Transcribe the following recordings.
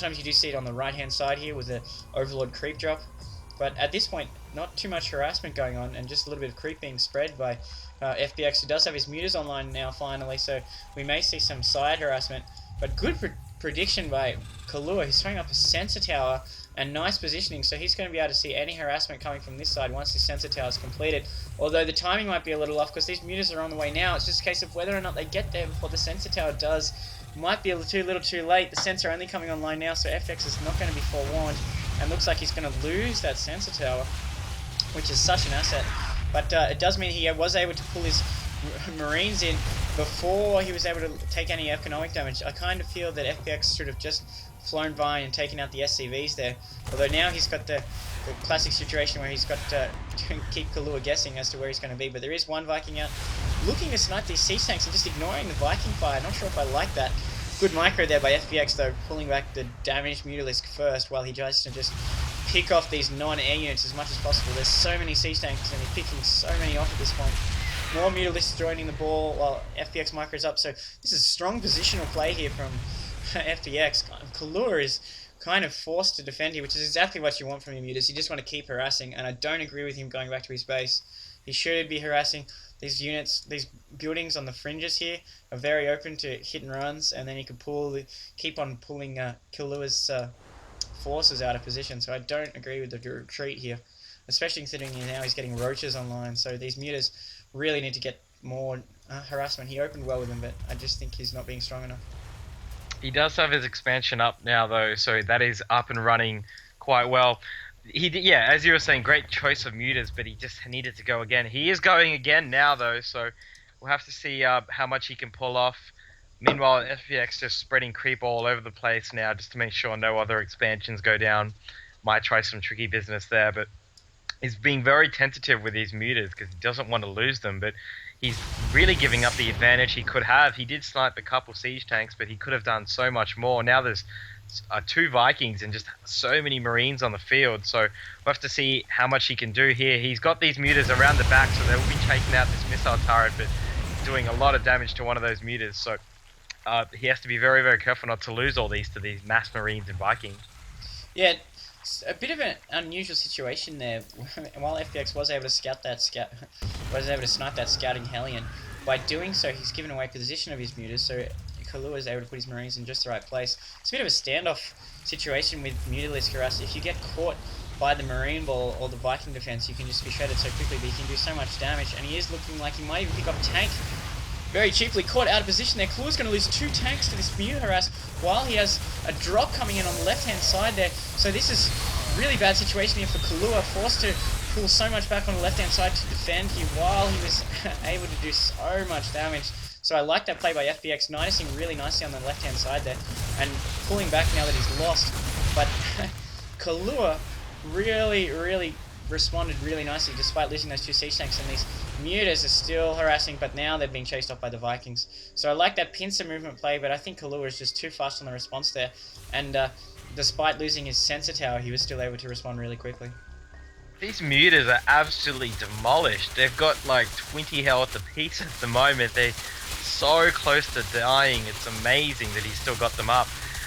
Sometimes you do see it on the right hand side here with the Overlord creep drop. But at this point, not too much harassment going on, and just a little bit of creep being spread by FBX, who does have his mutas online now finally, so we may see some side harassment. But good prediction by Killua. He's throwing up a sensor tower, and nice positioning, so he's going to be able to see any harassment coming from this side once the sensor tower is completed. Although the timing might be a little off, because these mutas are on the way now. It's just a case of whether or not they get there before the sensor tower does. Might be a little too late. The sensor only coming online now, so FX is not going to be forewarned. And looks like he's going to lose that sensor tower, which is such an asset. But it does mean he was able to pull his Marines in before he was able to take any economic damage. I kind of feel that FPX should have just flown by and taken out the SCVs there. Although now he's got the classic situation where he's got to keep Killua guessing as to where he's going to be. But there is one Viking out looking to snipe these siege tanks and just ignoring the Viking fire. Not sure if I like that. Good micro there by FPX though, pulling back the damaged Mutalisk first while he tries to just pick off these non-air units as much as possible. There's so many siege tanks and he's picking so many off at this point. More Mutalisks joining the ball while FPX micros up, so this is strong positional play here from FPX. Killua is kind of forced to defend here, which is exactly what you want from your mutas. You just want to keep harassing, and I don't agree with him going back to his base. He should be harassing. These units, these buildings on the fringes here are very open to hit and runs, and then he can keep on pulling Killua's forces out of position. So I don't agree with the retreat here, especially considering now he's getting roaches online. So these mutas really need to get more harassment. He opened well with them, but I just think he's not being strong enough. He does have his expansion up now, though, so that is up and running quite well. Yeah, as you were saying, great choice of mutas, but he just needed to go again. He is going again now, though, so we'll have to see how much he can pull off. Meanwhile, FPX just spreading creep all over the place now, just to make sure no other expansions go down. Might try some tricky business there, but he's being very tentative with these mutas because he doesn't want to lose them, but he's really giving up the advantage he could have. He did snipe a couple siege tanks, but he could have done so much more. Now there's 2 Vikings and just so many Marines on the field, so we'll have to see how much he can do here. He's got these mutas around the back, so they will be taking out this missile turret, but doing a lot of damage to one of those mutas, so he has to be very, very careful not to lose all these to these mass Marines and Vikings. Yeah, it's a bit of an unusual situation there. While FPX was able to snipe that scouting Hellion, by doing so he's given away position of his mutas, so Killua is able to put his Marines in just the right place. It's a bit of a standoff situation with Mutalisk harass. If you get caught by the Marine ball or the Viking defense, you can just be shredded so quickly, but you can do so much damage, and he is looking like he might even pick up a tank very cheaply. Caught out of position there. Killua's going to lose 2 tanks to this Muta harass while he has a drop coming in on the left hand side there. So this is a really bad situation here for Killua, forced to pull so much back on the left hand side to defend here while he was able to do so much damage. So I like that play by FBX, noticing really nicely on the left hand side there and pulling back now that he's lost. But Killua really responded really nicely despite losing those 2 siege tanks, and these mutas are still harassing, but now they're being chased off by the Vikings. So I like that pincer movement play, but I think Killua is just too fast on the response there, and despite losing his sensor tower, he was still able to respond really quickly. These mutas are absolutely demolished. They've got like 20 health apiece at the moment. They're so close to dying. It's amazing that he's still got them up.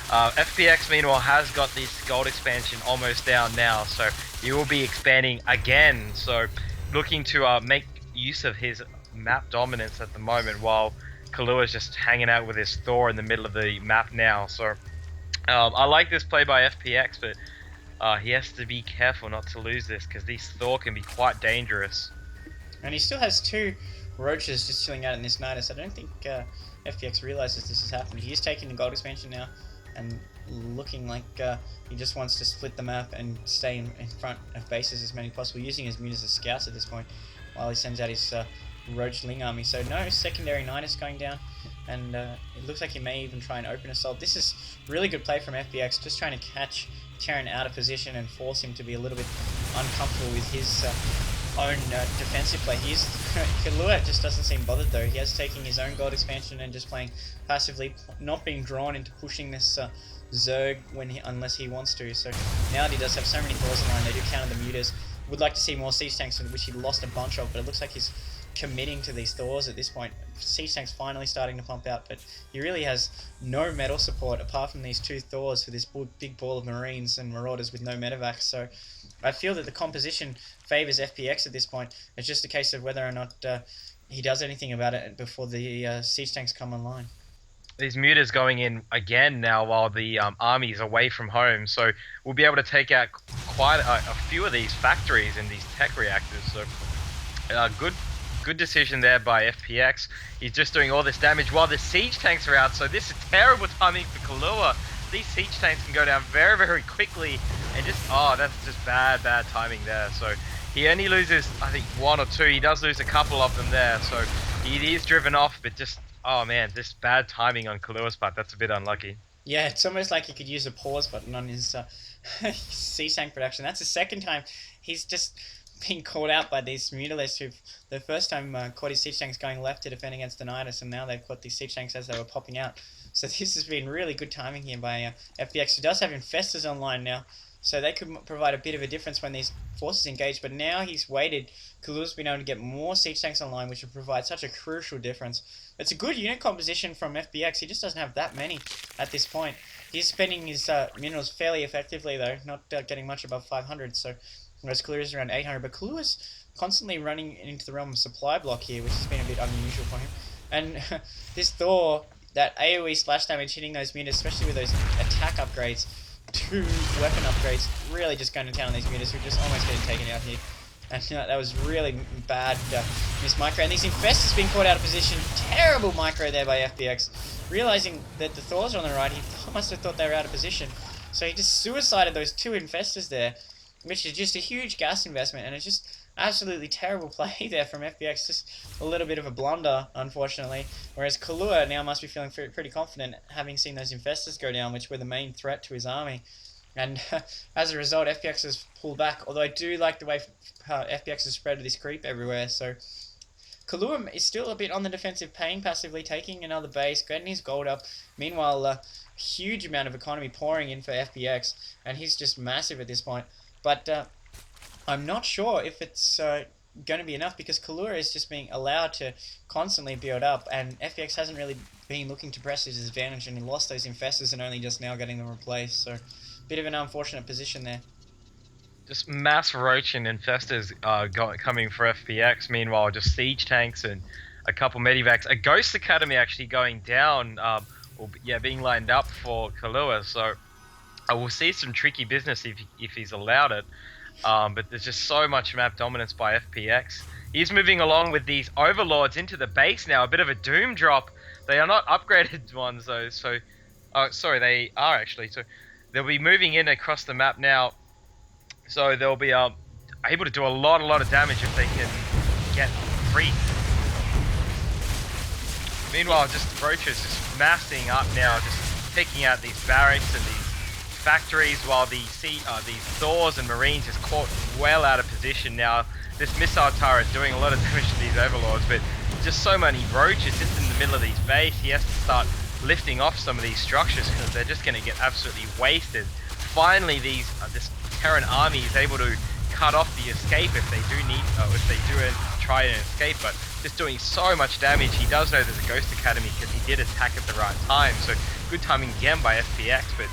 FPX meanwhile has got this gold expansion almost down now, so he will be expanding again. So looking to make use of his map dominance at the moment, while Killua is just hanging out with his Thor in the middle of the map now. So I like this play by FPX, but he has to be careful not to lose this, because these Thor can be quite dangerous. And he still has 2 roaches just chilling out in this Nidus. I don't think FPX realizes this has happened. He is taking the gold expansion now and looking like he just wants to split the map and stay in front of bases as many as possible, using his mutas as scouts at this point while he sends out his roach ling army. So no secondary Nidus going down, and it looks like he may even try an open assault. This is really good play from FPX, just trying to catch Terran out of position and force him to be a little bit uncomfortable with his own defensive play. Killua just doesn't seem bothered though. He has taken his own gold expansion and just playing passively, not being drawn into pushing this Zerg unless he wants to. So now that he does have so many Thors in line, they do counter the mutas. Would like to see more siege tanks, which he lost a bunch of, but it looks like he's committing to these Thors at this point. Siege tank's finally starting to pump out, but he really has no metal support apart from these 2 Thors for this big ball of Marines and Marauders with no medevacs. So I feel that the composition favours FPX at this point. It's just a case of whether or not he does anything about it before the siege tanks come online. These mutas going in again now while the army is away from home, so we'll be able to take out quite a few of these factories and these tech reactors. So good decision there by FPX. He's just doing all this damage while the siege tanks are out, so this is terrible timing for Killua. These siege tanks can go down very, very quickly, and that's just bad timing there. So he only loses, I think, 1 or 2. He does lose a couple of them there, so he is driven off, but just, oh man, this bad timing on Killua's part. That's a bit unlucky. Yeah, it's almost like he could use a pause button on his siege tank production. That's the second time he's just been caught out by these mutalists who've the first time caught his siege tanks going left to defend against Denitis, and now they've caught these siege tanks as they were popping out. So this has been really good timing here by FPX, who does have Infestors online now, so they could provide a bit of a difference when these forces engage, but now he's waited. Killua's been able to get more siege tanks online, which will provide such a crucial difference. It's a good unit composition from FPX. He just doesn't have that many at this point. He's spending his minerals fairly effectively, though, not getting much above 500, so whereas Killua's around 800. But Killua's constantly running into the realm of supply block here, which has been a bit unusual for him. And this Thor, that AoE splash damage hitting those mutas, especially with those attack upgrades, 2 weapon upgrades, really just going to town on these mutas who are just almost getting taken out here. And that was really bad miss micro. And these Infestors being caught out of position. Terrible micro there by FPX. Realizing that the Thors are on the right, he must have thought they were out of position. So he just suicided those 2 Infestors there, which is just a huge gas investment. And it's just absolutely terrible play there from FPX. Just a little bit of a blunder, unfortunately. Whereas Killua now must be feeling pretty confident, having seen those Infestors go down, which were the main threat to his army. And as a result, FPX has pulled back. Although I do like the way FPX has spread this creep everywhere. So Killua is still a bit on the defensive, paying passively, taking another base, getting his gold up. Meanwhile, a huge amount of economy pouring in for FPX, and he's just massive at this point. But I'm not sure if it's going to be enough, because Killua is just being allowed to constantly build up, and FPX hasn't really been looking to press his advantage, and he lost those Infestors and only just now getting them replaced. So bit of an unfortunate position there. Just mass roach and Infestors coming for FPX. Meanwhile, just siege tanks and a couple medivacs. A Ghost Academy actually going down, being lined up for Killua. So I will see some tricky business if he's allowed it. But there's just so much map dominance by FPX. He's moving along with these Overlords into the base now. A bit of a doom drop. They are not upgraded ones though. So, sorry, they are actually. So they'll be moving in across the map now. So they'll be able to do a lot of damage if they can get free. Meanwhile, just Roaches just massing up now, just picking out these barracks and these factories, while these Thors and Marines is caught well out of position now. This missile turret doing a lot of damage to these Overlords, but just so many Roaches just in the middle of these base. He has to start lifting off some of these structures because they're just going to get absolutely wasted. Finally, this Terran army is able to cut off the escape if they do try and escape, but just doing so much damage. He does know there's a Ghost Academy because he did attack at the right time, so good timing again by FPX, but